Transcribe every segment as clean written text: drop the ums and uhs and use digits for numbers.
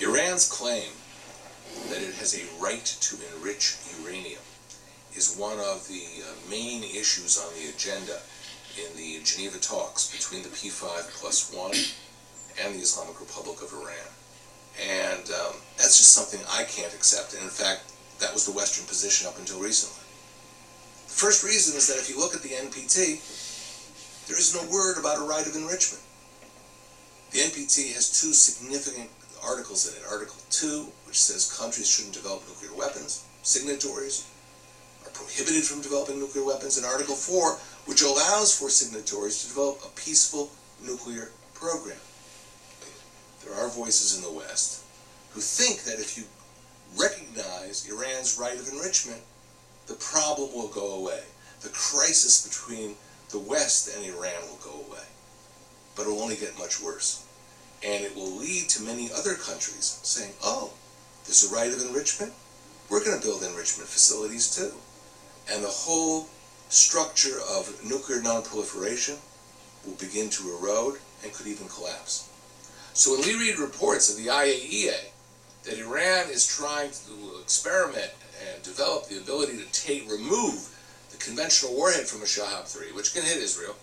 Iran's claim that it has a right to enrich uranium is one of the main issues on the agenda in the Geneva talks between the P5+1 and the Islamic Republic of Iran. And that's just something I can't accept. And in fact, that was the Western position up until recently. The first reason is that if you look at the NPT, there is no word about a right of enrichment. The NPT has two significant articles in it. Article 2, which says countries shouldn't develop nuclear weapons. Signatories are prohibited from developing nuclear weapons. And Article 4, which allows for signatories to develop a peaceful nuclear program. There are voices in the West who think that if you recognize Iran's right of enrichment, the problem will go away. The crisis between the West and Iran will go away. But it will only get much worse. And it will lead to many other countries saying, oh, there's a right of enrichment? We're going to build enrichment facilities too. And the whole structure of nuclear non-proliferation will begin to erode and could even collapse. So when we read reports of the IAEA that Iran is trying to experiment and develop the ability to remove the conventional warhead from a Shahab 3, which can hit Israel,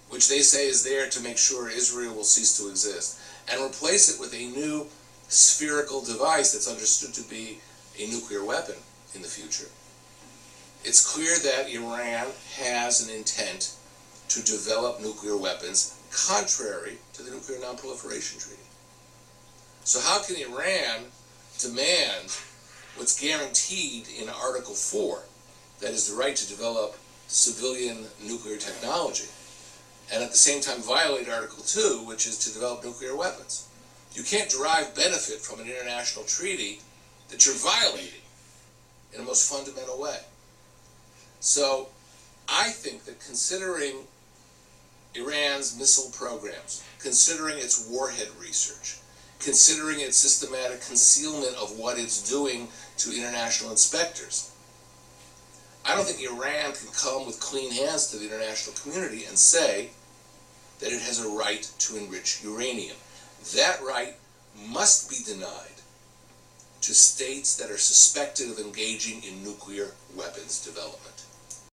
which they say is there to make sure Israel will cease to exist, and replace it with a new spherical device that's understood to be a nuclear weapon in the future. It's clear that Iran has an intent to develop nuclear weapons contrary to the Nuclear Non-Proliferation Treaty. So how can Iran demand what's guaranteed in Article 4, that is the right to develop civilian nuclear technology, and at the same time violate Article 2, which is to develop nuclear weapons? You can't derive benefit from an international treaty that you're violating in a most fundamental way. So I think that considering Iran's missile programs, considering its warhead research, considering its systematic concealment of what it's doing to international inspectors, I don't think Iran can come with clean hands to the international community and say that it has a right to enrich uranium. That right must be denied to states that are suspected of engaging in nuclear weapons development.